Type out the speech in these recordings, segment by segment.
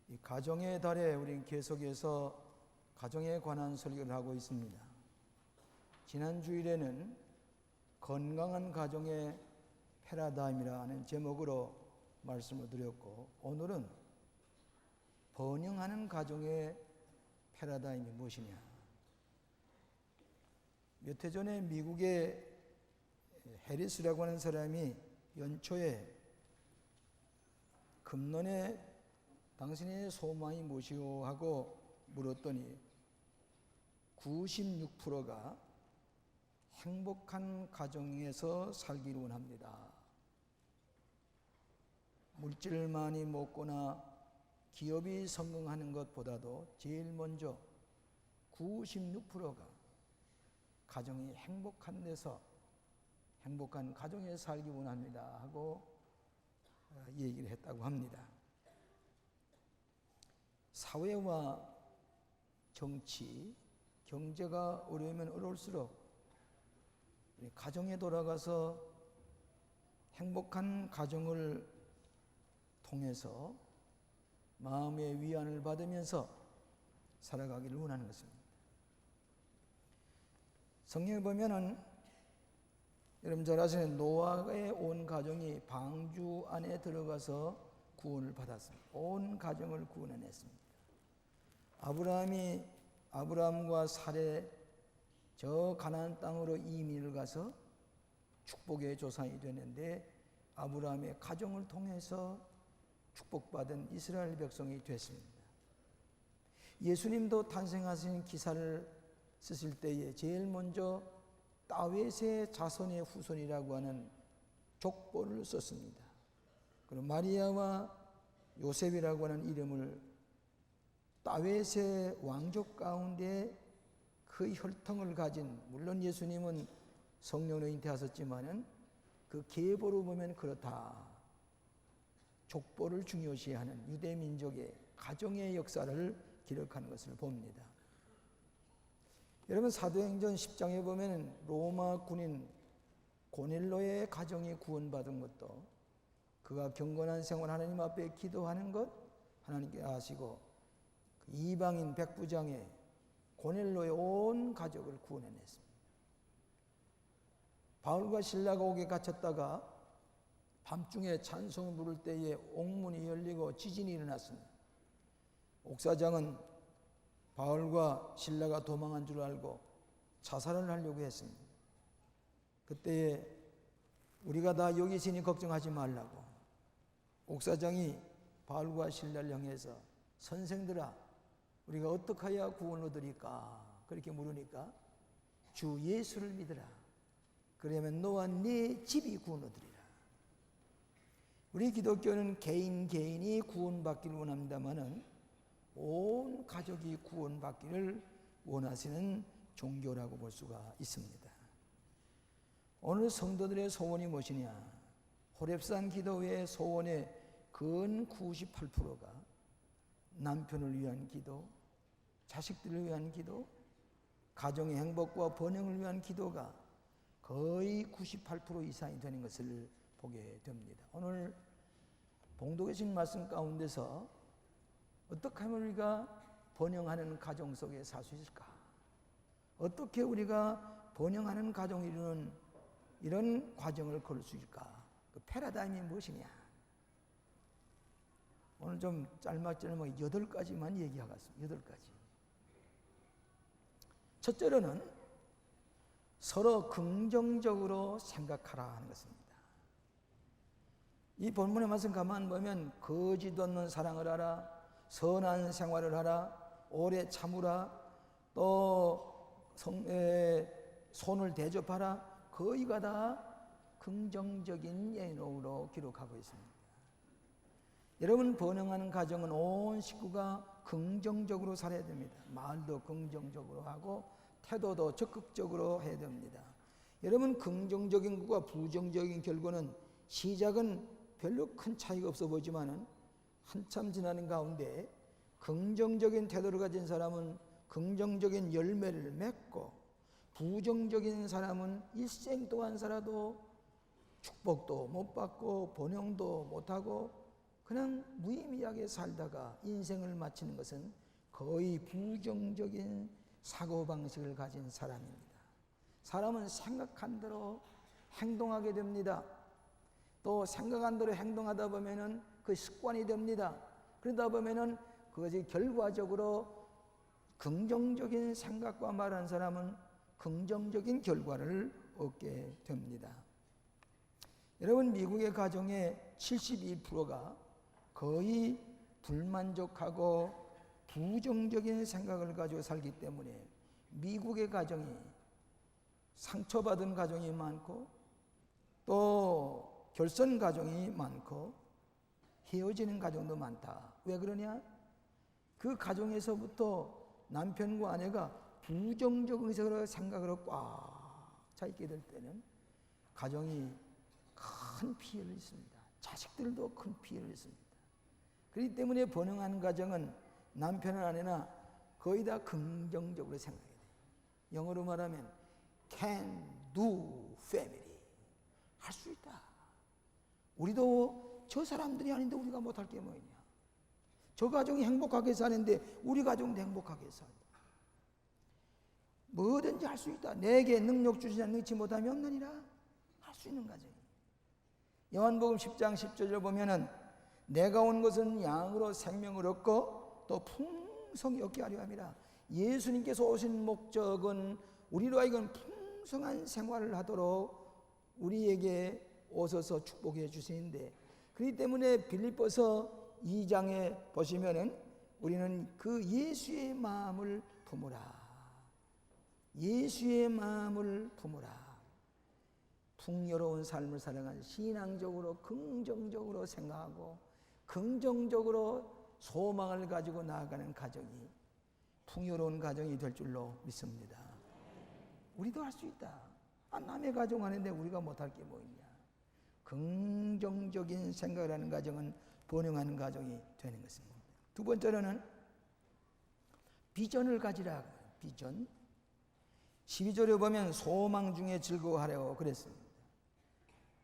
이 가정의 달에 우리는 계속해서 가정에 관한 설교를 하고 있습니다. 지난 주일에는 건강한 가정의 패러다임이라는 제목으로 말씀을 드렸고, 오늘은 번영하는 가정의 패러다임이 무엇이냐. 몇 해 전에 미국의 해리스라고 하는 사람이 연초에 금년에 당신의 소망이 무엇이오 하고 물었더니 96%가 행복한 가정에서 살기를 원합니다. 물질을 많이 먹거나 기업이 성공하는 것보다도 제일 먼저 96%가 가정이 행복한 데서 행복한 가정에 살기 원합니다 하고 얘기를 했다고 합니다. 사회와 정치, 경제가 어려우면 어려울수록 가정에 돌아가서 행복한 가정을 통해서 마음의 위안을 받으면서 살아가기를 원하는 것입니다. 성경에 보면은 여러분 잘 아시는 노아의 온 가정이 방주 안에 들어가서 구원을 받았습니다. 온 가정을 구원해냈습니다. 아브라함과 사레 저 가나안 땅으로 이민을 가서 축복의 조상이 되는데 아브라함의 가정을 통해서 축복받은 이스라엘 백성이 됐습니다. 예수님도 탄생하신 기사를 쓰실 때에 제일 먼저 다윗의 자손의 후손이라고 하는 족보를 썼습니다. 그리고 마리아와 요셉이라고 하는 이름을 다윗의 왕족 가운데 그 혈통을 가진, 물론 예수님은 성령으로 잉태하셨지만은 그 계보로 보면 그렇다. 족보를 중요시하는 유대 민족의 가정의 역사를 기록하는 것을 봅니다. 여러분 사도행전 10장에 보면 로마 군인 고넬로의 가정이 구원받은 것도 그가 경건한 생활 하나님 앞에 기도하는 것 하나님께 아시고 이방인 백부장의 고넬로의 온 가족을 구원해냈습니다. 바울과 실라가 옥에 갇혔다가 밤중에 찬송을 부를 때에 옥문이 열리고 지진이 일어났습니다. 옥사장은 바울과 실라가 도망한 줄 알고 자살을 하려고 했습니다. 그때에 우리가 다 여기 있으니 걱정하지 말라고 옥사장이 바울과 실라를 향해서 선생들아 우리가 어떻게 해야 구원을 얻으리까 그렇게 물으니까 주 예수를 믿으라. 그러면 너와 네 집이 구원 얻으리라. 우리 기독교는 개인이 구원받기를 원합니다마는 온 가족이 구원받기를 원하시는 종교라고 볼 수가 있습니다. 오늘 성도들의 소원이 무엇이냐? 호렙산 기도회의 소원의 근 98%가 남편을 위한 기도, 자식들을 위한 기도, 가정의 행복과 번영을 위한 기도가 거의 98% 이상이 되는 것을 보게 됩니다. 오늘 봉독해 주신 말씀 가운데서 어떻게 하면 우리가 번영하는 가정 속에 살 수 있을까? 어떻게 우리가 번영하는 가정을 이루는 이런 과정을 걸을 수 있을까? 그 패러다임이 무엇이냐? 오늘 좀 짤막짤막 8가지만 얘기하겠습니다. 8가지. 첫째로는 서로 긍정적으로 생각하라 하는 것입니다. 이 본문의 말씀 가만 보면 거짓 없는 사랑을 하라, 선한 생활을 하라, 오래 참으라, 또 손을 대접하라. 거의가 다 긍정적인 예언으로 기록하고 있습니다. 여러분 번영하는 가정은 온 식구가 긍정적으로 살아야 됩니다. 말도 긍정적으로 하고 태도도 적극적으로 해야 됩니다. 여러분 긍정적인 것과 부정적인 결과는 시작은 별로 큰 차이가 없어 보이지만은 한참 지나는 가운데 긍정적인 태도를 가진 사람은 긍정적인 열매를 맺고 부정적인 사람은 일생 동안 살아도 축복도 못 받고 번영도 못 하고 그냥 무의미하게 살다가 인생을 마치는 것은 거의 부정적인 사고방식을 가진 사람입니다. 사람은 생각한 대로 행동하게 됩니다. 또 생각한 대로 행동하다 보면은 그 습관이 됩니다. 그러다 보면은 그것이 결과적으로 긍정적인 생각과 말하는 사람은 긍정적인 결과를 얻게 됩니다. 여러분, 미국의 가정의 72%가 거의 불만족하고 부정적인 생각을 가지고 살기 때문에 미국의 가정이 상처받은 가정이 많고 또 결선 가정이 많고 헤어지는 가정도 많다. 왜 그러냐? 그 가정에서부터 남편과 아내가 부정적인 생각으로 꽉 차 있게 될 때는 가정이 큰 피해를 입습니다. 자식들도 큰 피해를 입습니다. 그렇기 때문에 번영한 가정은 남편이나 아내나 거의 다 긍정적으로 생각해야 돼요. 영어로 말하면 can do family. 할 수 있다. 우리도 저 사람들이 아닌데 우리가 못할 게 뭐냐. 저 가정이 행복하게 사는데 우리 가정도 행복하게 산다. 뭐든지 할 수 있다. 내게 능력 주시지 않지 못함이 없느니라. 할 수 있는 가정이. 요한복음 10장 10절을 보면은 내가 온 것은 양으로 생명을 얻고 또 풍성히 얻게 하려 함이라. 예수님께서 오신 목적은 우리로 하여금 풍성한 생활을 하도록 우리에게 오셔서 축복해 주시는데, 그렇기 때문에 빌립보서 2장에 보시면은 우리는 그 예수의 마음을 품으라. 예수의 마음을 품으라. 풍요로운 삶을 살아가는 신앙적으로 긍정적으로 생각하고 긍정적으로 소망을 가지고 나아가는 가정이 풍요로운 가정이 될 줄로 믿습니다. 우리도 할 수 있다. 남의 가정 하는데 우리가 못할 게 뭐 있냐. 긍정적인 생각을 하는 가정은 번영하는 가정이 되는 것입니다. 두 번째로는 비전을 가지라. 비전. 12절에 보면 소망 중에 즐거워하라고 그랬습니다.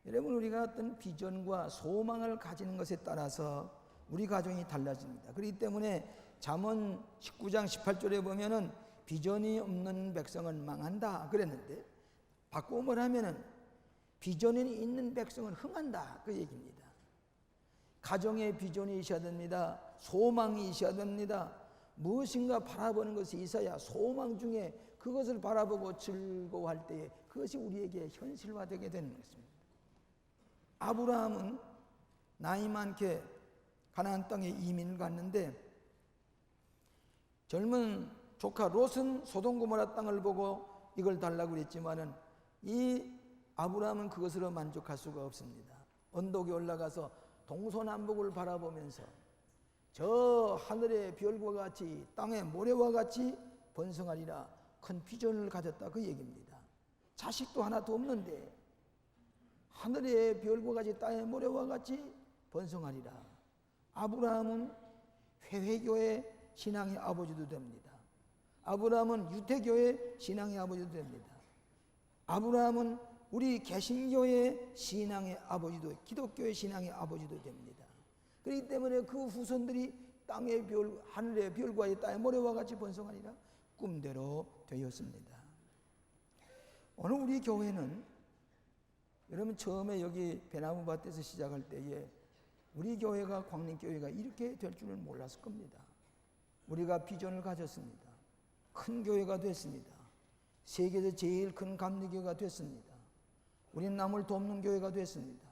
여러분, 우리가 어떤 비전과 소망을 가지는 것에 따라서 우리 가정이 달라집니다. 그렇기 때문에 잠언 19장 18절에 보면은 비전이 없는 백성은 망한다 그랬는데, 바꾸어 말하면은 비전이 있는 백성은 흥한다 그 얘기입니다. 가정에 비전이 있어야 됩니다. 소망이 있어야 됩니다. 무엇인가 바라보는 것이 있어야 소망 중에 그것을 바라보고 즐거워할 때에 그것이 우리에게 현실화되게 되는 것입니다. 아브라함은 나이 많게 가나안 땅에 이민을 갔는데 젊은 조카 롯은 소돔 고모라 땅을 보고 이걸 달라고 그랬지만은 이 아브라함은 그것으로 만족할 수가 없습니다. 언덕에 올라가서 동서남북을 바라보면서 저 하늘의 별과 같이 땅의 모래와 같이 번성하리라 큰 비전을 가졌다 그 얘기입니다. 자식도 하나도 없는데 하늘의 별과 같이 땅의 모래와 같이 번성하리라. 아브라함은 회회교의 신앙의 아버지도 됩니다. 아브라함은 유태교의 신앙의 아버지도 됩니다. 아브라함은 우리 개신교의 신앙의 아버지도, 기독교의 신앙의 아버지도 됩니다. 그렇기 때문에 그 후손들이 땅의 별, 하늘의 별과 땅의 모래와 같이 번성하리라 꿈대로 되었습니다. 오늘 우리 교회는 여러분 처음에 여기 배나무밭에서 시작할 때에 우리 교회가 광림교회가 이렇게 될 줄은 몰랐을 겁니다. 우리가 비전을 가졌습니다. 큰 교회가 됐습니다. 세계에서 제일 큰 감리교회가 됐습니다. 우리는 남을 돕는 교회가 됐습니다.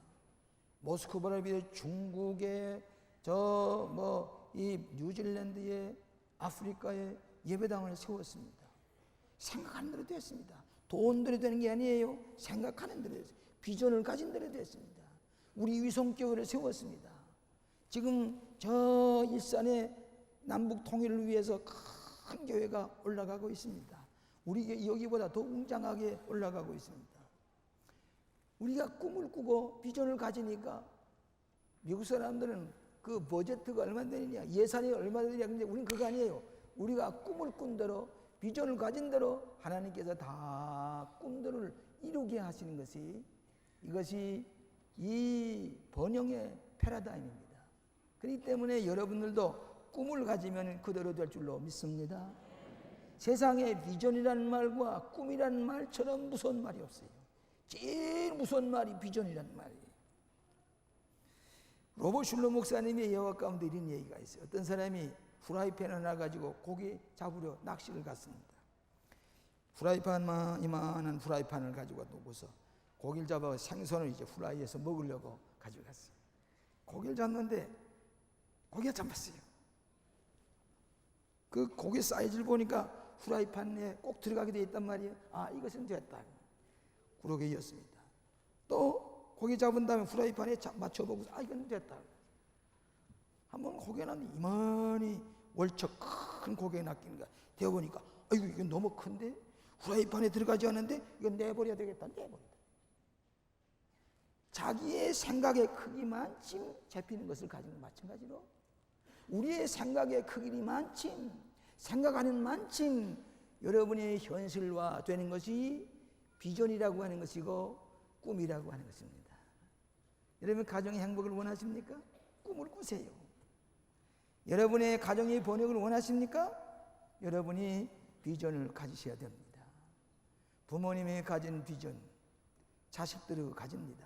모스크바를 비롯해 중국의 이 뉴질랜드의 아프리카의 예배당을 세웠습니다. 생각하는 대로 됐습니다. 돈대로 되는 게 아니에요. 생각하는 대로 됐습니다. 비전을 가진 대로 됐습니다. 우리 위성교회를 세웠습니다. 지금 저 일산의 남북 통일을 위해서 큰 교회가 올라가고 있습니다. 우리 여기보다 더 웅장하게 올라가고 있습니다. 우리가 꿈을 꾸고 비전을 가지니까 미국 사람들은 그 버제트가 얼마 되느냐, 예산이 얼마 되느냐, 근데 우리는 그거 아니에요. 우리가 꿈을 꾼 대로, 비전을 가진 대로 하나님께서 다 꿈들을 이루게 하시는 것이 이것이 이 번영의 패러다임입니다. 그렇기 때문에 여러분들도 꿈을 가지면 그대로 될 줄로 믿습니다. 세상에 비전이라는 말과 꿈이라는 말처럼 무서운 말이 없어요. 제일 무서운 말이 비전이라는 말이에요. 로버트 슐러 목사님의 예화 가운데 이런 얘기가 있어요. 어떤 사람이 프라이팬 하나 가지고 고기 잡으려 낚시를 갔습니다. 이만한 프라이팬을 가지고 놓고서 고기를 잡아 생선을 이제 후라이에서 먹으려고 가지고 갔어요. 고기를 잡는데 고기가 잡혔어요. 그 고기 사이즈를 보니까 후라이팬에 꼭 들어가게 되어 있단 말이에요. 아, 이것은 됐다. 그러게 이었습니다. 또 고기 잡은 다음에 후라이팬에 맞춰보고, 아, 이건 됐다. 한번 고기가 났는데 이만히 월척 큰 고기가 낚이는가 되어보니까, 아이고, 이건 너무 큰데? 후라이팬에 들어가지 않는데 이건 내버려야 되겠다. 내버린다. 자기의 생각의 크기만큼 잡히는 것을 가지는 마찬가지로 우리의 생각의 크기만큼 생각하는 만큼 여러분의 현실화 되는 것이 비전이라고 하는 것이고 꿈이라고 하는 것입니다. 여러분 가정의 행복을 원하십니까? 꿈을 꾸세요. 여러분의 가정의 번영을 원하십니까? 여러분이 비전을 가지셔야 됩니다. 부모님이 가진 비전 자식들이 가집니다.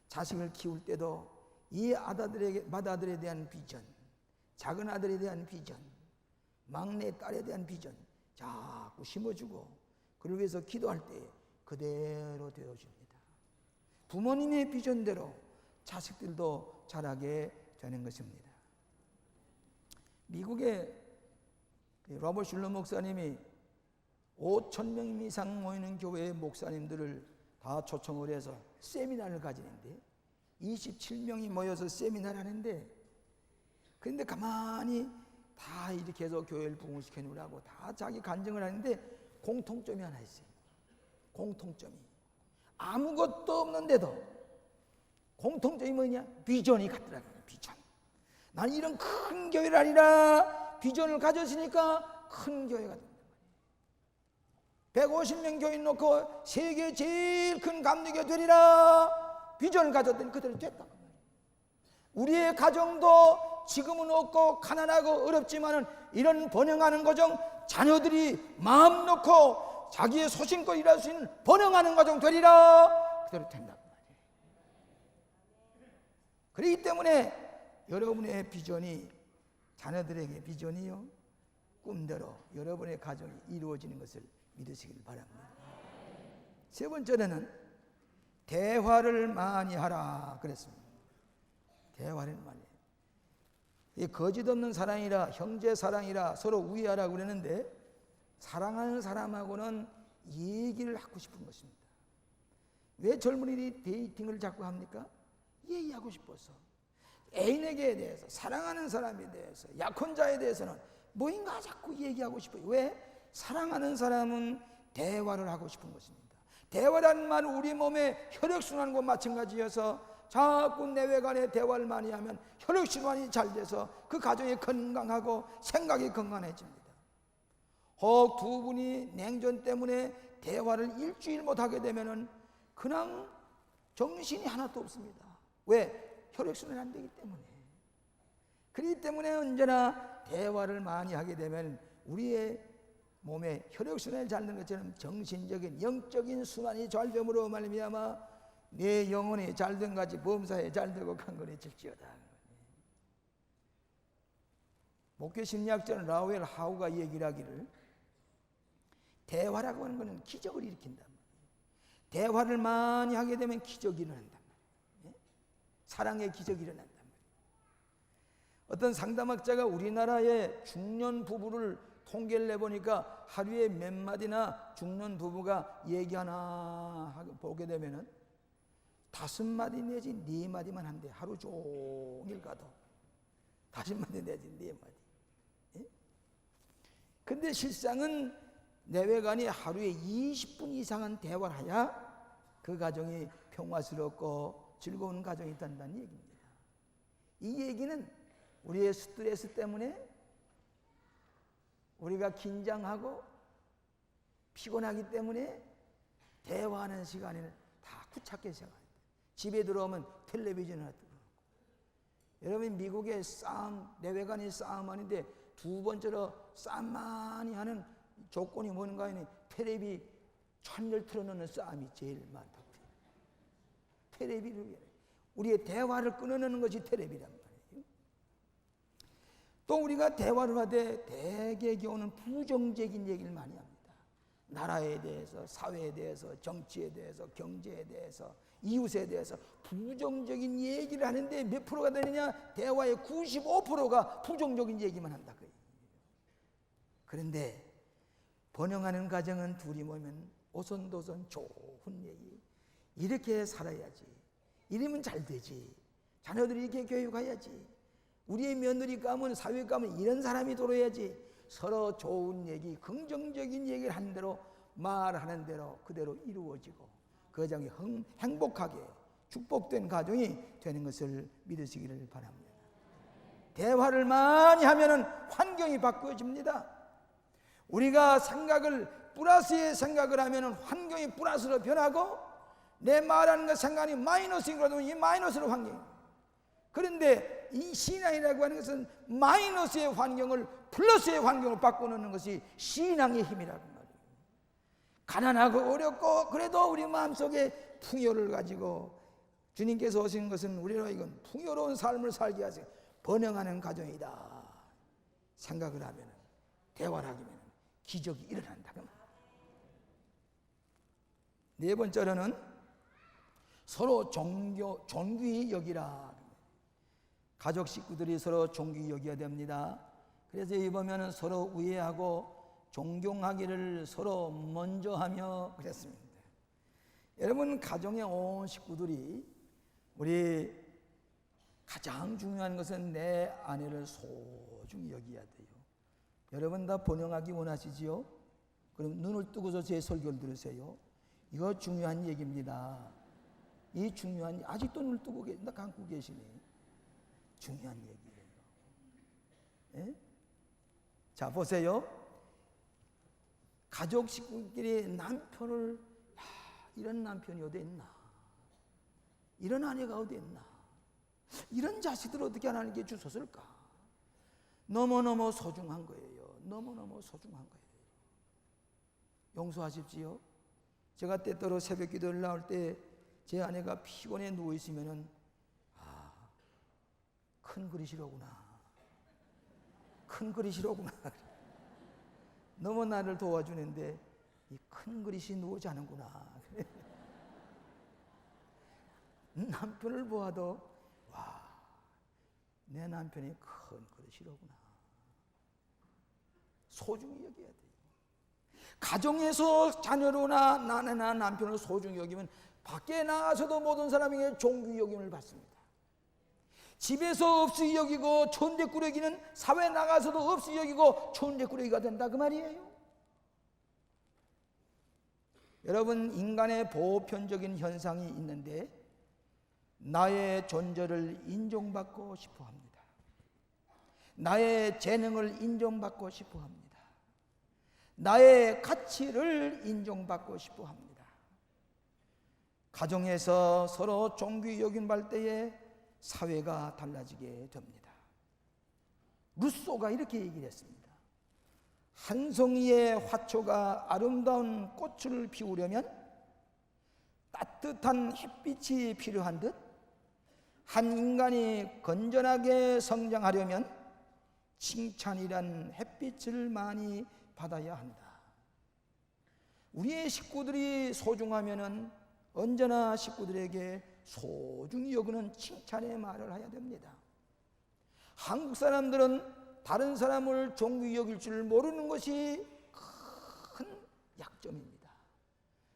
자식을 키울 때도 이 맏아들에 대한 비전, 작은 아들에 대한 비전, 막내 딸에 대한 비전 자꾸 심어주고 그를 위해서 기도할 때 그대로 되어줍니다. 부모님의 비전대로 자식들도 자라게 되는 것입니다. 미국의 로버트 슐러 목사님이 5,000명 이상 모이는 교회의 목사님들을 다 초청을 해서 세미나를 가지는데 27명이 모여서 세미나를 하는데, 그런데 가만히 다 이렇게 해서 교회를 부흥시켜 놓으라고 다 자기 간증을 하는데 공통점이 하나 있어요. 공통점이 아무것도 없는데도 공통점이 뭐냐? 비전이 같더라고요. 비전. 난 이런 큰 교회를 아니라 비전을 가졌으니까 큰 교회가 된다. 150명 교인 놓고 세계 제일 큰 감리교 되리라 비전을 가졌더니 그대로 됐다. 우리의 가정도 지금은 없고 가난하고 어렵지만은 이런 번영하는 가정, 자녀들이 마음 놓고 자기의 소신껏 일할 수 있는 번영하는 가정 되리라 그대로 된다. 그렇기 때문에 여러분의 비전이 자녀들에게 비전이요 꿈대로 여러분의 가정이 이루어지는 것을 믿으시길 바랍니다. 세 번째는 대화를 많이 하라 그랬습니다. 대화를 많이. 이 거짓 없는 사랑이라, 형제 사랑이라 서로 우애하라고 그러는데 사랑하는 사람하고는 얘기를 하고 싶은 것입니다. 왜 젊은이들이 데이팅을 자꾸 합니까? 얘기하고 싶어서. 애인에게 대해서, 사랑하는 사람에 대해서, 약혼자에 대해서는 뭐인가 자꾸 얘기하고 싶어요. 왜? 사랑하는 사람은 대화를 하고 싶은 것입니다. 대화라는 말은 우리 몸의 혈액순환과 마찬가지여서 자꾸 내외간의 대화를 많이 하면 혈액순환이 잘 돼서 그 가정이 건강하고 생각이 건강해집니다. 혹 두 분이 냉전 때문에 대화를 일주일 못하게 되면 그냥 정신이 하나도 없습니다. 왜? 혈액순환이 안 되기 때문에. 그렇기 때문에 언제나 대화를 많이 하게 되면 우리의 몸에 혈액순환이 잘 되는 것처럼 정신적인 영적인 순환이 잘 됨으로 말미암아 내 영혼이 잘된 같이 범사에 잘되고 강건해질지어다. 목회 심리학자는 라우엘 하우가 얘기를 하기를 대화라고 하는 것은 기적을 일으킨단 말이에요. 대화를 많이 하게 되면 기적이 일어난단 말이에요. 사랑의 기적이 일어난단 말이에요. 어떤 상담학자가 우리나라의 중년 부부를 통계를 내보니까 하루에 몇 마디나 중년 부부가 얘기하나 하고 보게 되면은 5마디 내지 4마디만 한대. 하루 종일 가도 5마디 내지 4마디. 근데 실상은 내외간이 하루에 20분 이상은 대화를 해야 그 가정이 평화스럽고 즐거운 가정이 있다는 얘기입니다. 이 얘기는 우리의 스트레스 때문에 우리가 긴장하고 피곤하기 때문에 대화하는 시간에는 다 구착해 시작합니다. 집에 들어오면 텔레비전을 틀어놓고 여러분 미국의 싸움, 내외간의 싸움 아닌데 두 번째로 싸움 많이 하는 조건이 뭔가 하니 텔레비 천열 틀어놓는 싸움이 제일 많다. 텔레비를 위해 우리의 대화를 끊어내는 것이 텔레비란 말이에요. 또 우리가 대화를 하되 대개 경우는 부정적인 얘기를 많이 합니다. 나라에 대해서, 사회에 대해서, 정치에 대해서, 경제에 대해서, 이웃에 대해서 부정적인 얘기를 하는데 몇 프로가 되느냐? 대화의 95%가 부정적인 얘기만 한다. 그런데 번영하는 가정은 둘이 모이면 오손도손 좋은 얘기, 이렇게 살아야지, 이러면 잘 되지, 자녀들이 이렇게 교육해야지, 우리의 며느리 가면 사회 가면 이런 사람이 들어야지, 서로 좋은 얘기, 긍정적인 얘기를 하는 대로 말하는 대로 그대로 이루어지고 그 가정이 행복하게 축복된 가정이 되는 것을 믿으시기를 바랍니다. 대화를 많이 하면 환경이 바뀌어집니다. 우리가 생각을 플러스의 생각을 하면 환경이 플러스로 변하고 내 말하는 것 생각이 마이너스인 거라도 이 마이너스로 환경이. 그런데 이 신앙이라고 하는 것은 마이너스의 환경을 플러스의 환경으로 바꿔놓는 것이 신앙의 힘이라고 말이에요. 가난하고 어렵고 그래도 우리 마음속에 풍요를 가지고 주님께서 오신 것은 우리로 이건 풍요로운 삶을 살게 하세요. 번영하는 가정이다 생각을 하면, 대화를 하면 기적이 일어난다. 네 번째로는 서로 존귀히 여기라. 가족 식구들이 서로 존귀히 여겨야 됩니다. 그래서 여기 보면 서로 우애하고 존경하기를 서로 먼저 하며 그랬습니다. 여러분, 가정의 온 식구들이 우리 가장 중요한 것은 내 아내를 소중히 여겨야 돼요. 여러분 다 번영하기 원하시지요? 그럼 눈을 뜨고서 제 설교를 들으세요. 이거 중요한 얘기입니다. 이 중요한, 아직도 눈을 뜨고 감고 계시네. 중요한 얘기예요. 예? 자, 보세요. 가족 식구끼리 남편을, 이런 남편이 어디 있나? 이런 아내가 어디 있나? 이런 자식들 어떻게 하나님께 주셨을까? 너무너무 소중한 거예요. 너무너무 소중한 거예요. 용서하십시오. 제가 때때로 새벽 기도를 나올 때 제 아내가 피곤해 누워있으면은, 큰 그릇이로구나. 큰 그릇이로구나. 너무 나를 도와주는데 이 큰 그릇이 누우지 않은구나. 남편을 보아도 와, 내 남편이 큰 그릇이로구나. 소중히 여겨야 돼요. 가정에서 자녀로나 나나 남편을 소중히 여기면 밖에 나가서도 모든 사람에게 존귀 여김을 받습니다. 집에서 없이 여기고 촌대꾸러기는 사회 나가서도 없이 여기고 촌대꾸러기가 된다 그 말이에요. 여러분, 인간의 보편적인 현상이 있는데 나의 존재를 인정받고 싶어 합니다. 나의 재능을 인정받고 싶어 합니다. 나의 가치를 인정받고 싶어 합니다. 가정에서 서로 존귀 여김받을 때에 사회가 달라지게 됩니다. 루소가 이렇게 얘기를 했습니다. 한 송이의 화초가 아름다운 꽃을 피우려면 따뜻한 햇빛이 필요한 듯, 한 인간이 건전하게 성장하려면 칭찬이란 햇빛을 많이 받아야 한다. 우리의 식구들이 소중하면은 언제나 식구들에게 소중히 여기는 칭찬의 말을 해야 됩니다. 한국 사람들은 다른 사람을 존귀히 여길 줄 모르는 것이 큰 약점입니다.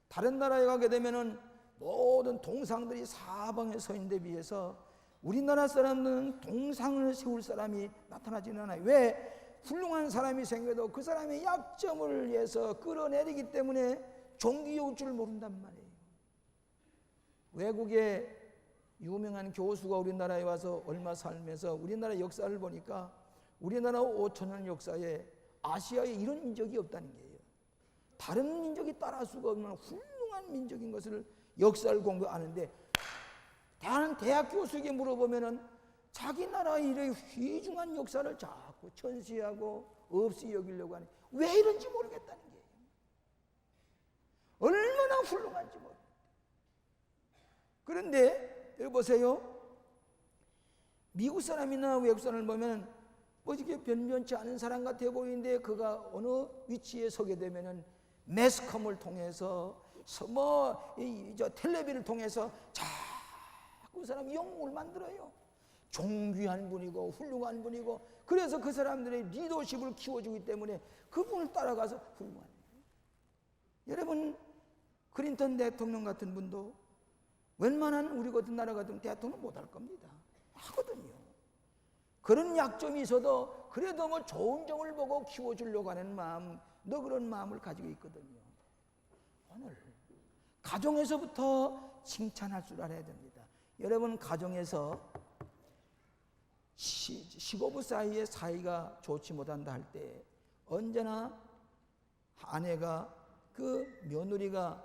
다른 나라에 가게 되면은 모든 동상들이 사방에 서 있는 데 비해서 우리나라 사람들은 동상을 세울 사람이 나타나지는 않아요. 왜? 훌륭한 사람이 생겨도 그 사람의 약점을 위해서 끌어내리기 때문에 존귀히 여길 줄 모른단 말이에요. 외국의 유명한 교수가 우리나라에 와서 얼마 살면서 우리나라 역사를 보니까 우리나라 5,000년 역사에 아시아에 이런 민족이 없다는 거예요. 다른 민족이 따라할 수가 없는 훌륭한 민족인 것을 역사를 공부하는데, 대학 교수에게 물어보면은 자기 나라 일의 휘중한 역사를 자꾸 천시하고 없이 여기려고 하네. 왜 이런지 모르겠다는 거예요. 얼마나 훌륭한지 모르겠다. 그런데 여기 보세요. 미국 사람이나 외국 사람을 보면 뭐 이게 변변치 않은 사람 같아 보이는데 그가 어느 위치에 서게 되면은 매스컴을 통해서 텔레비를 통해서 자꾸 사람 영웅을 만들어요. 존귀한 분이고 훌륭한 분이고, 그래서 그 사람들의 리더십을 키워주기 때문에 그분을 따라가서 훌륭한 거예요. 여러분, 클린턴 대통령 같은 분도 웬만한 우리 같은 나라 같은 대통령 못할 겁니다. 하거든요. 그런 약점이 있어도 그래도 뭐 좋은 점을 보고 키워주려고 하는 마음, 너 그런 마음을 가지고 있거든요. 오늘 가정에서부터 칭찬할 줄 알아야 됩니다. 여러분, 가정에서 시고부 사이에 사이가 좋지 못한다 할 때 언제나 아내가 그 며느리가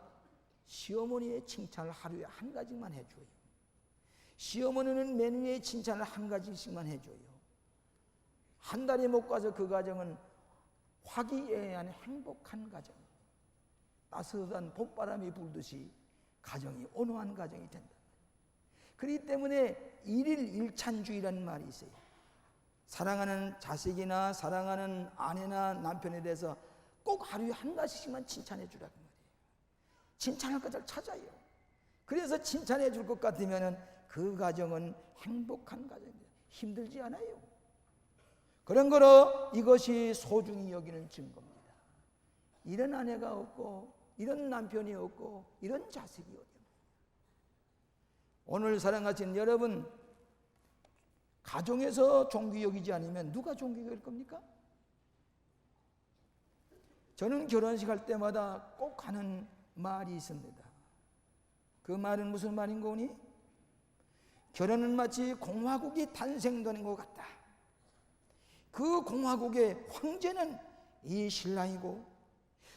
시어머니의 칭찬을 하루에 한 가지만 해줘요. 시어머니는 며느리의 칭찬을 한 가지씩만 해줘요. 한 달이 못 가서 그 가정은 화기애애한 행복한 가정, 따스한 봄바람이 불듯이 가정이 온화한 가정이 된다. 그렇기 때문에 일일 일찬주의라는 말이 있어요. 사랑하는 자식이나 사랑하는 아내나 남편에 대해서 꼭 하루에 한 가지씩만 칭찬해 주라고 말이에요. 칭찬할 것을 찾아요. 그래서 칭찬해 줄 것 같으면 그 가정은 행복한 가정입니다. 힘들지 않아요. 그런 거로 이것이 소중히 여기는 증거입니다. 이런 아내가 없고 이런 남편이 없고 이런 자식이 어디. 오늘 사랑하신 여러분, 가정에서 존귀 여기지 않으면 누가 존귀 여길 겁니까? 저는 결혼식 할 때마다 꼭 하는 말이 있습니다. 그 말은 무슨 말인 거니? 결혼은 마치 공화국이 탄생되는 것 같다. 그 공화국의 황제는 이 신랑이고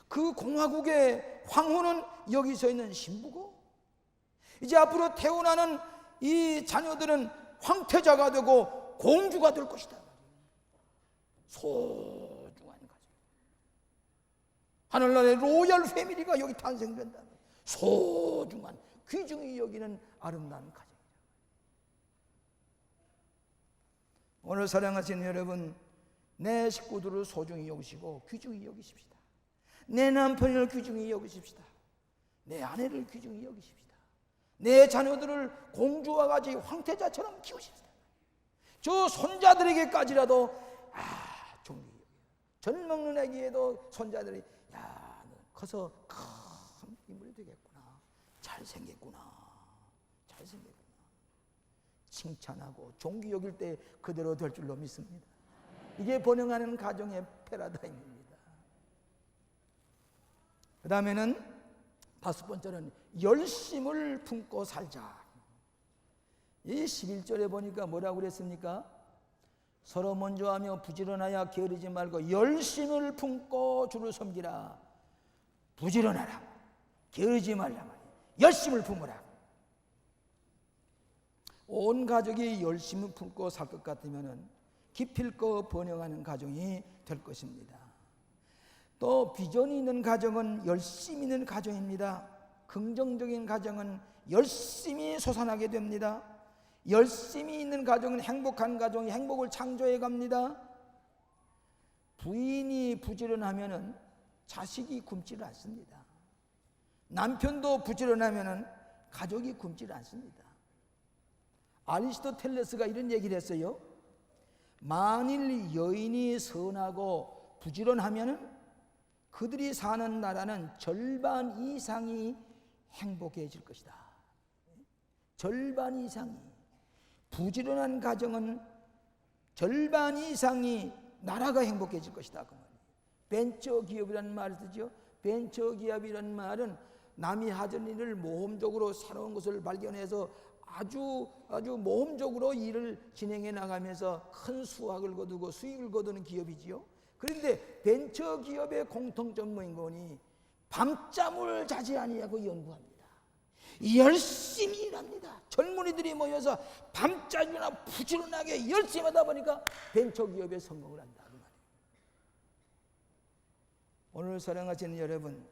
그 공화국의 황후는 여기 서 있는 신부고, 이제 앞으로 태어나는 이 자녀들은 황태자가 되고 공주가 될 것이다. 소중한 가정. 하늘나라의 로열 패밀리가 여기 탄생된다. 소중한, 귀중히 여기는 아름다운 가정이다. 오늘 사랑하시는 여러분, 내 식구들을 소중히 여기시고 귀중히 여기십시다. 내 남편을 귀중히 여기십시다. 내 아내를 귀중히 여기십시다. 내 자녀들을 공주와 같이 황태자처럼 키우십시다. 저 손자들에게까지라도 존귀. 젖 먹는 애기에도 손자들이 야, 너 커서 큰 인물이 되겠구나. 잘생겼구나. 칭찬하고 존귀 여길 때 그대로 될 줄로 믿습니다. 이게 번영하는 가정의 패러다임입니다. 그 다음에는 5번째는 열심을 품고 살자. 이 11절에 보니까 뭐라고 그랬습니까? 서로 먼저 하며 부지런하여 게으르지 말고 열심을 품고 주를 섬기라. 부지런하라. 게으르지 말라 말이야. 열심을 품으라. 온 가족이 열심을 품고 살 것 같으면 기필코 번영하는 가정이 될 것입니다. 또 비전이 있는 가정은 열심히 있는 가정입니다. 긍정적인 가정은 열심히 솟아나게 됩니다. 열심히 있는 가정은 행복한 가정이 행복을 창조해 갑니다. 부인이 부지런하면 자식이 굶지를 않습니다. 남편도 부지런하면 가족이 굶지를 않습니다. 아리스토텔레스가 이런 얘기를 했어요. 만일 여인이 선하고 부지런하면 그들이 사는 나라는 절반 이상이 행복해질 것이다. 절반 이상이. 부지런한 가정은 절반 이상이 나라가 행복해질 것이다. 그 말이에요. 벤처기업이라는 말을 쓰죠. 벤처기업이라는 말은 남이 하던 일을 모험적으로 새로운 것을 발견해서 아주 모험적으로 일을 진행해 나가면서 큰 수확을 거두고 수익을 거두는 기업이지요. 그런데 벤처기업의 공통점 뭐인 거니? 밤잠을 자지 아니하고 연구합니다. 열심히 일합니다. 젊은이들이 모여서 밤낮이나 부지런하게 열심히 하다 보니까 벤처기업에 성공을 한다. 그 말이에요. 오늘 사랑하시는 여러분,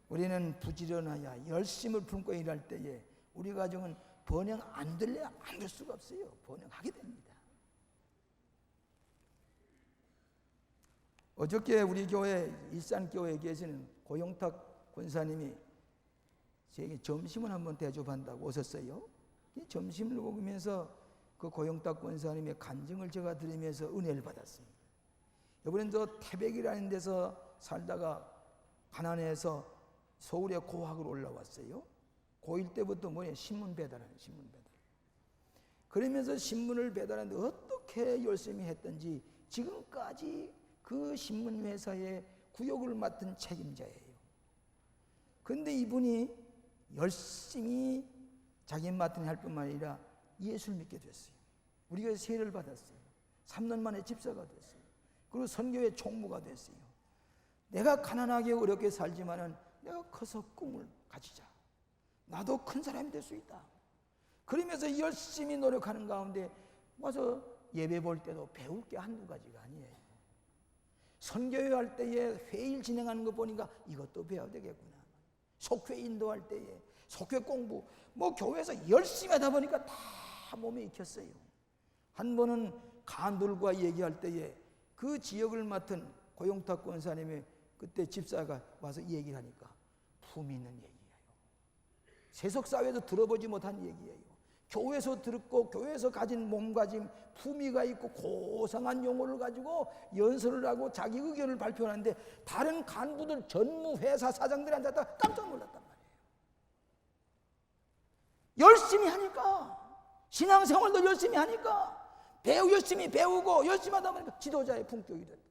우리는 부지런하여 열심을 품고 일할 때에 우리 가정은 번영 안 될래 안 될 수가 없어요. 번영하게 됩니다. 어저께 우리 교회 일산교회에 계시는 고영탁 권사님이 제게 점심을 한번 대접한다고 오셨어요. 점심을 먹으면서 그 고영탁 권사님의 간증을 제가 들으면서 은혜를 받았습니다. 이번엔 저 태백이라는 데서 살다가 가난해서 서울에 고학으로 올라왔어요. 고1 때부터 뭐냐, 신문 배달하는 신문 배달. 그러면서 신문을 배달하는데 어떻게 열심히 했던지 지금까지 그 신문 회사의 구역을 맡은 책임자예요. 그런데 이분이 열심히 자기 맡은 일 할 뿐만 아니라 예수를 믿게 됐어요. 우리가 세례를 받았어요. 3년 만에 집사가 됐어요. 그리고 선교회 총무가 됐어요. 내가 가난하게 어렵게 살지만은 내가 커서 꿈을 가지자. 나도 큰 사람이 될 수 있다. 그러면서 열심히 노력하는 가운데 와서 예배 볼 때도 배울 게 한두 가지가 아니에요. 선교회 할 때에 회의를 진행하는 거 보니까 이것도 배워야 되겠구나. 속회 인도할 때에 속회 공부, 뭐 교회에서 열심히 하다 보니까 다 몸에 익혔어요. 한 번은 간들과 얘기할 때에 그 지역을 맡은 고영탁 권사님의 그때 집사가 와서 얘기를 하니까 품이 있는 얘기예요. 세속사회에서 들어보지 못한 얘기예요. 교회에서 듣고 교회에서 가진 몸가짐, 품위가 있고 고상한 용어를 가지고 연설을 하고 자기 의견을 발표하는데 다른 간부들, 전무 회사 사장들이 앉았다가 깜짝 놀랐단 말이에요. 열심히 하니까, 신앙생활도 열심히 하니까, 열심히 배우고 열심히 하다 보니까 지도자의 품격이 된다.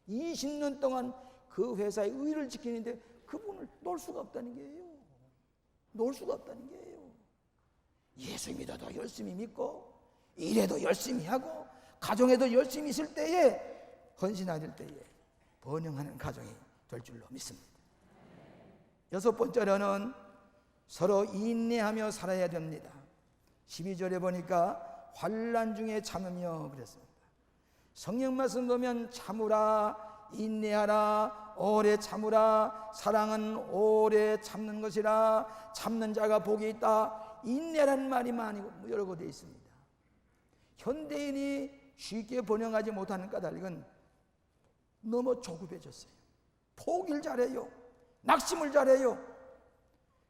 20년 동안 그 회사의 의를 지키는데 그분을 놓을 수가 없다는 게예요. 놓을 수가 없다는 게예요. 예수 믿어도 열심히 믿고 일에도 열심히 하고 가정에도 열심히 있을 때에, 헌신할 때에 번영하는 가정이 될 줄로 믿습니다. 6번째로는 서로 인내하며 살아야 됩니다. 12절에 보니까 환난 중에 참으며 그랬습니다. 성경 말씀 보면 참으라, 인내하라, 오래 참으라, 사랑은 오래 참는 것이라, 참는 자가 복이 있다. 인내라는 말이 많이 여러 곳에 있습니다. 현대인이 쉽게 번영하지 못하는 까닭은 너무 조급해졌어요. 포기를 잘해요. 낙심을 잘해요.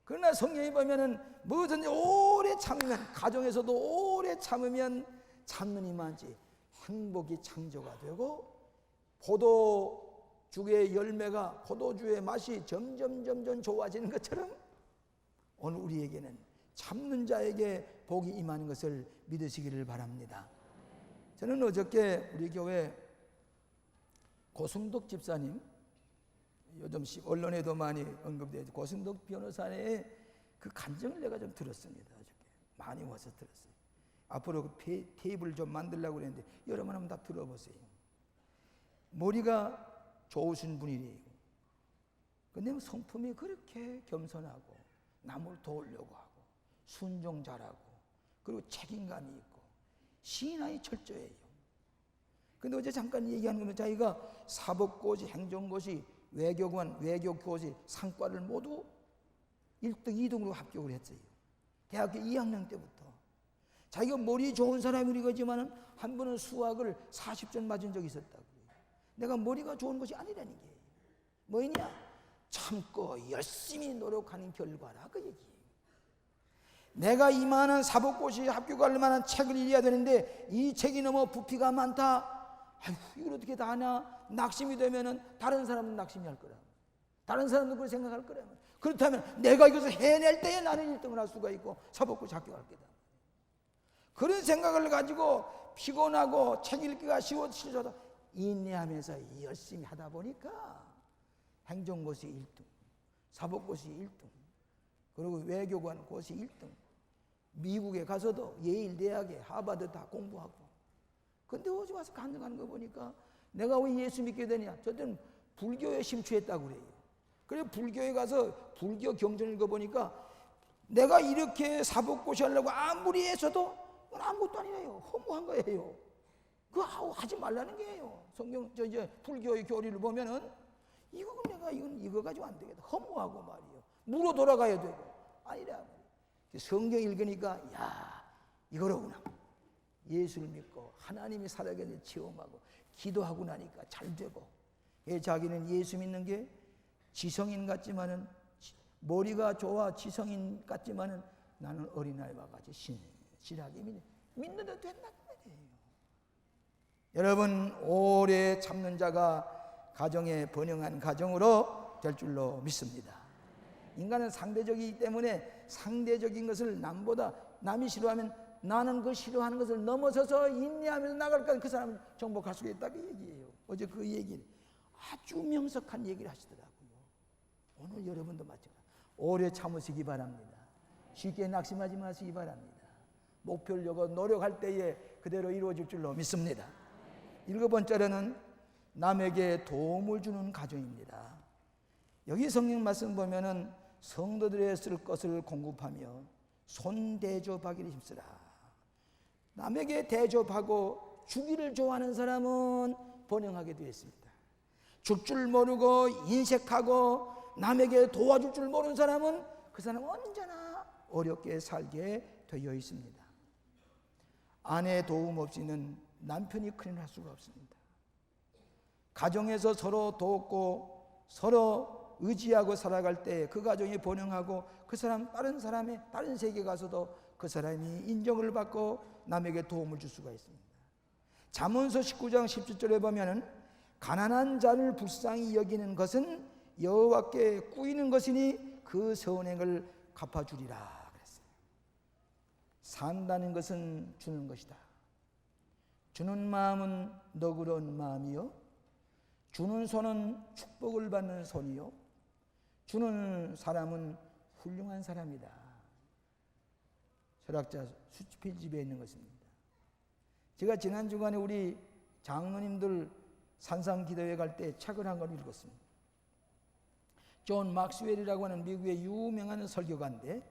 그러나 성경에 보면은 뭐든지 오래 참으면, 가정에서도 오래 참으면 참는 이만치 행복이 창조가 되고, 포도주의 열매가, 포도주의 맛이 점점 좋아지는 것처럼 오늘 우리에게는 참는 자에게 복이 임하는 것을 믿으시기를 바랍니다. 저는 어저께 우리 교회 고승덕 집사님, 요즘 언론에도 많이 언급되어 있는 고승덕 변호사의 그 간증을 내가 좀 들었습니다. 어저께 많이 와서 들었어요. 앞으로 그 테이블 좀 만들려고 그랬는데 여러분 한번 다 들어보세요. 머리가 좋으신 분이래요. 근데 성품이 그렇게 겸손하고 남을 도우려고 하고 순종 잘하고 그리고 책임감이 있고 신앙이 철저해요. 근데 어제 잠깐 얘기한 거는 자기가 사법고시, 행정고시, 외교관, 외교고시 상과를 모두 1등, 2등으로 합격을 했어요. 대학교 2학년 때부터. 자기가 머리 좋은 사람이 거지만은 한 번은 수학을 40점 맞은 적이 있었다고. 내가 머리가 좋은 것이 아니라는 게 뭐냐? 참고 열심히 노력하는 결과라 그 얘기예요. 내가 이만한 사법고시 합격할 만한 책을 읽어야 되는데 이 책이 너무 부피가 많다. 아이고, 이걸 어떻게 다 하냐? 낙심이 되면은 다른 사람은 낙심이 할 거라. 다른 사람도 그렇게 생각할 거라. 그렇다면 내가 이것을 해낼 때에 나는 1등을 할 수가 있고 사법고시 합격할 거다. 그런 생각을 가지고 피곤하고 책 읽기가 쉬워져도 인내하면서 열심히 하다 보니까 행정고시 1등, 사법고시 1등, 그리고 외교관 고시 1등, 미국에 가서도 예일 대학에 하버드 다 공부하고. 근데 어제 와서 간증하는 거 보니까 내가 왜 예수 믿게 되냐? 저때는 불교에 심취했다고 그래요. 그래 불교에 가서 불교 경전 읽어보니까 내가 이렇게 사법고시하려고 아무리 해서도 그건 아무것도 아니에요. 허무한 거예요. 그거 하지 말라는 게예요. 성경 이제 불교의 교리를 보면은 이거 내가 이거 가지고 안 되겠다. 허무하고 말이요. 무로 돌아가야 되고 아니라 성경 읽으니까 야 이거로구나. 예수를 믿고 하나님이 살아계신 체험하고 기도하고 나니까 잘 되고 자기는 예수 믿는 게 지성인 같지만은 머리가 좋아 지성인 같지만은 나는 어린아이와 같이 신실하게 믿는데도 된다고 말이에요. 여러분 오래 참는 자가 가정에 번영한 가정으로 될 줄로 믿습니다. 인간은 상대적이기 때문에 상대적인 것을 남이 싫어하면 나는 그 싫어하는 것을 넘어서서 인내하면서 나갈까 그 사람을 정복할 수가 있다 그 얘기예요. 어제 그 얘기를 아주 명석한 얘기를 하시더라고요. 오늘 여러분도 마찬가지 오래 참으시기 바랍니다. 쉽게 낙심하지 마시기 바랍니다. 목표를 노력할 때에 그대로 이루어질 줄로 믿습니다. 7번째로는 남에게 도움을 주는 가정입니다. 여기 성경 말씀 보면은 성도들의 쓸 것을 공급하며 손대접하기를 힘쓰라. 남에게 대접하고 주기를 좋아하는 사람은 번영하게 되어 있습니다. 줄 줄 모르고 인색하고 남에게 도와줄 줄 모르는 사람은 그 사람은 언제나 어렵게 살게 되어 있습니다. 아내의 도움 없이는 남편이 큰일 할 수가 없습니다. 가정에서 서로 돕고 서로 의지하고 살아갈 때 그 가정이 번영하고 그 사람 다른 세계 가서도 그 사람이 인정을 받고 남에게 도움을 줄 수가 있습니다. 잠언서 19장 17절에 보면은 가난한 자를 불쌍히 여기는 것은 여호와께 꾸이는 것이니 그 선행을 갚아주리라 그랬어요. 산다는 것은 주는 것이다. 주는 마음은 너그러운 마음이요 주는 손은 축복을 받는 손이요 주는 사람은 훌륭한 사람이다. 철학자 수필집에 있는 것입니다. 제가 지난 주간에 우리 장로님들 산상기도회 갈 때 책을 한 권 읽었습니다. 존 막스웰이라고 하는 미국의 유명한 설교가인데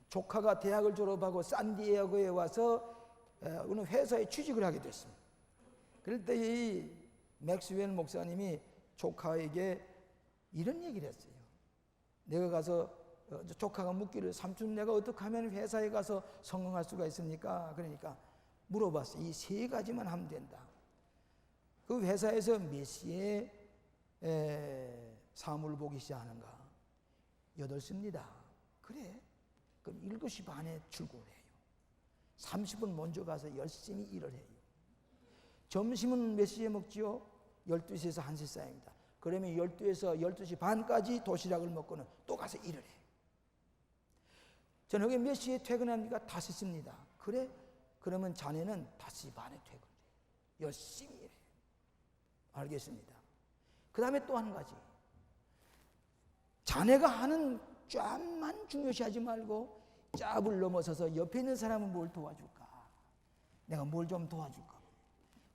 조카가 대학을 졸업하고 샌디에고에 와서 어느 회사에 취직을 하게 됐습니다. 그럴 때 이 맥스웰 목사님이 조카에게 이런 얘기를 했어요. 내가 가서 조카가 묻기를 삼촌 내가 어떻게 하면 회사에 가서 성공할 수가 있습니까? 그러니까 물어봤어요. 이 3가지만 하면 된다. 그 회사에서 몇 시에 사무를 보기 시작하는가? 8시입니다. 그래? 그럼 7시 반에 출근을 해요. 30분 먼저 가서 열심히 일을 해요. 점심은 몇 시에 먹지요? 12시에서 1시 사이입니다. 그러면 12시에서 12시 반까지 도시락을 먹고는 또 가서 일을 해요. 저녁에 몇 시에 퇴근합니까? 5시입니다. 그래? 그러면 자네는 5시 반에 퇴근해요. 열심히 일해요. 알겠습니다. 그 다음에 또 한 가지. 자네가 하는 짬만 중요시하지 말고 짭을 넘어서서 옆에 있는 사람은 뭘 도와줄까? 내가 뭘 좀 도와줄까?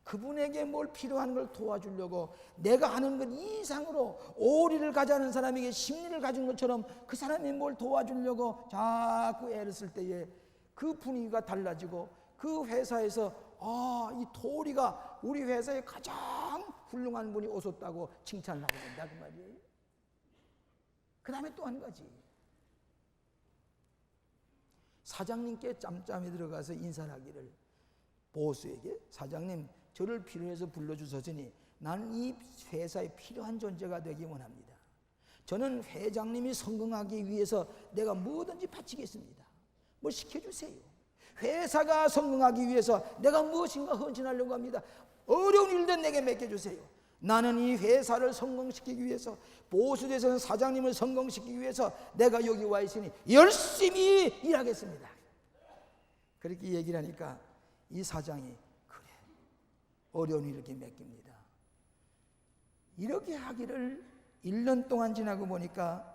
그분에게 뭘 필요한 걸 도와주려고 내가 하는 것 이상으로 오리를 가자는 사람에게 심리를 가진 것처럼 그 사람이 뭘 도와주려고 자꾸 애를 쓸 때에 그 분위기가 달라지고 그 회사에서 이 도리가 우리 회사에 가장 훌륭한 분이 오셨다고 칭찬을 하게 된다 그 말이에요. 그 다음에 또 한 가지. 사장님께 짬짬이 들어가서 인사를 하기를 보수에게 사장님 저를 필요해서 불러주셨으니 나는 이 회사에 필요한 존재가 되기 원합니다. 저는 회장님이 성공하기 위해서 내가 뭐든지 바치겠습니다. 뭘 시켜주세요. 회사가 성공하기 위해서 내가 무엇인가 헌신하려고 합니다. 어려운 일들 내게 맡겨주세요. 나는 이 회사를 성공시키기 위해서 보수대에서는 사장님을 성공시키기 위해서 내가 여기 와 있으니 열심히 일하겠습니다. 그렇게 얘기를 하니까 이 사장이 그래 어려운 일을 이렇게 맡깁니다. 이렇게 하기를 1년 동안 지나고 보니까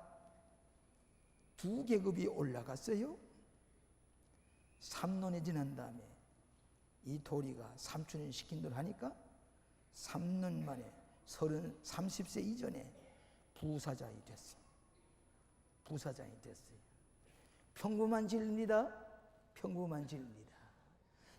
2계급이 올라갔어요. 3년이 지난 다음에 이 도리가 삼촌이 시킨 대로 하니까 3년 만에 30세 이전에 부사장이 됐어요. 부사장이 됐어요. 평범한 진리입니다. 평범한 진리입니다.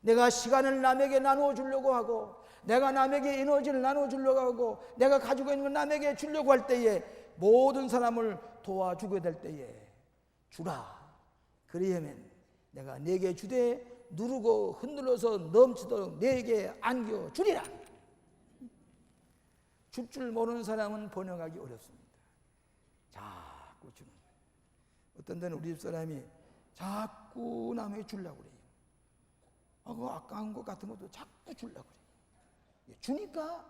내가 시간을 남에게 나누어 주려고 하고, 내가 남에게 에너지를 나누어 주려고 하고, 내가 가지고 있는 걸 남에게 주려고 할 때에, 모든 사람을 도와주게 될 때에 주라. 그리하면 내가 내게 주되 누르고 흔들어서 넘치도록 내게 안겨 주리라. 줄 줄 모르는 사람은 번영하기 어렵습니다. 자꾸 주는 거예요. 어떤 데는 우리 집 사람이 자꾸 남에게 주려고 그래요. 그 아까운 것 같은 것도 자꾸 주려고 그래요. 주니까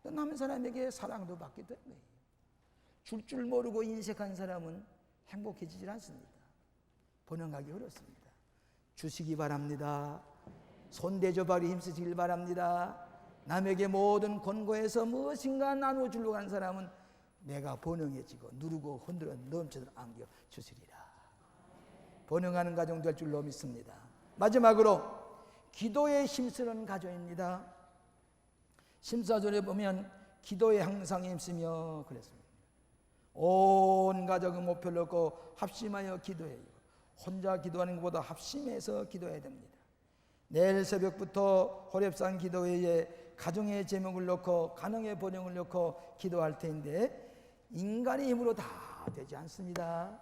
남은 사람에게 사랑도 받게 되는 거예요. 줄 줄 모르고 인색한 사람은 행복해지질 않습니다. 번영하기 어렵습니다. 주시기 바랍니다. 손 대접하기 힘쓰시길 바랍니다. 남에게 모든 권고해서 무엇인가 나눠주려고 하는 사람은 내가 번영해지고 누르고 흔들어 넘치도록 안겨 주시리라. 번영하는 가정 될 줄로 믿습니다. 마지막으로 기도에 힘쓰는 가정입니다. 14절에 보면 기도에 항상 힘쓰며 그랬습니다. 온 가족의 목표를 놓고 합심하여 기도해요. 혼자 기도하는 것보다 합심해서 기도해야 됩니다. 내일 새벽부터 호렙산 기도회에 가정의 제목을 놓고 가정의 번영을 놓고 기도할 텐데, 인간의 힘으로 다 되지 않습니다.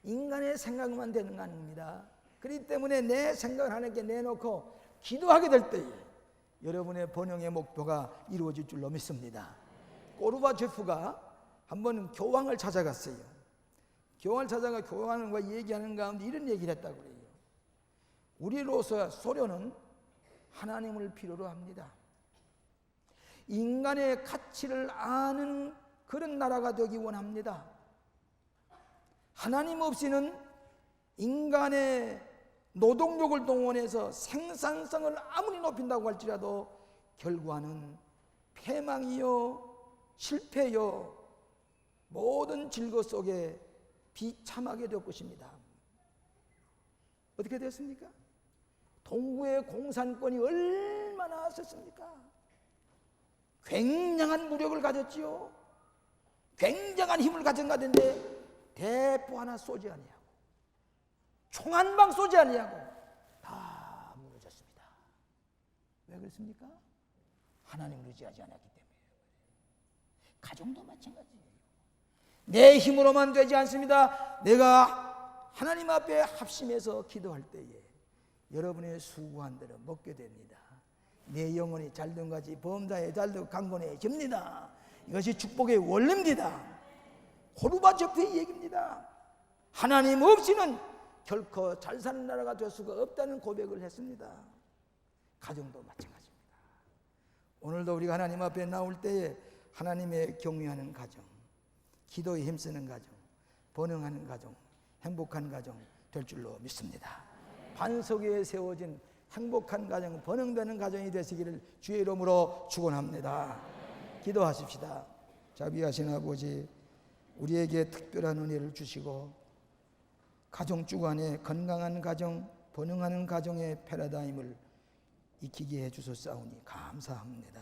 인간의 생각만 되는 거 아닙니다. 그렇기 때문에 내 생각을 하나님께 내놓고 기도하게 될 때에 여러분의 번영의 목표가 이루어질 줄로 믿습니다. 고르바초프가 한번 교황을 찾아갔어요. 교황을 찾아가 교황과 얘기하는 가운데 이런 얘기를 했다고 그래요. 우리로서 소련은 하나님을 필요로 합니다. 인간의 가치를 아는 그런 나라가 되기 원합니다. 하나님 없이는 인간의 노동력을 동원해서 생산성을 아무리 높인다고 할지라도 결과는 패망이요 실패요 모든 질거 속에 비참하게 될 것입니다. 어떻게 됐습니까? 동구의 공산권이 얼마나 셌습니까? 굉장한 무력을 가졌지요. 굉장한 힘을 가진 가던데 대포 하나 쏘지 아니하고 총 한 방 쏘지 아니하고 다 무너졌습니다. 왜 그렇습니까? 하나님을 의지하지 않았기 때문에. 가정도 마찬가지예요. 내 힘으로만 되지 않습니다. 내가 하나님 앞에 합심해서 기도할 때에 여러분의 수고한 대로 먹게 됩니다. 내 영혼이 잘된 같이 범사에 잘되고 강건해집니다. 이것이 축복의 원리입니다. 고르바초프의 얘기입니다. 하나님 없이는 결코 잘 사는 나라가 될 수가 없다는 고백을 했습니다. 가정도 마찬가지입니다. 오늘도 우리가 하나님 앞에 나올 때에 하나님의 경외하는 가정, 기도에 힘쓰는 가정, 번영하는 가정, 행복한 가정 될 줄로 믿습니다. 반석 위에 세워진 행복한 가정, 번영되는 가정이 되시기를 주의 이름으로 축원합니다. 기도하십시다. 자비하신 아버지, 우리에게 특별한 은혜를 주시고 가정 주간에 건강한 가정, 번영하는 가정의 패러다임을 익히게 해주셨사오니 감사합니다.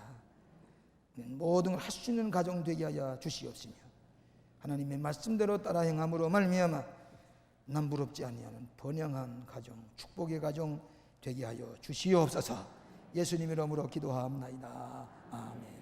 모든 걸 할 수 있는 가정 되게 하여 주시옵시며 하나님의 말씀대로 따라 행함으로 말미암아 남부럽지 아니하는 번영한 가정, 축복의 가정 되게 하여 주시옵소서. 예수님 이름으로 기도하옵나이다. 아멘.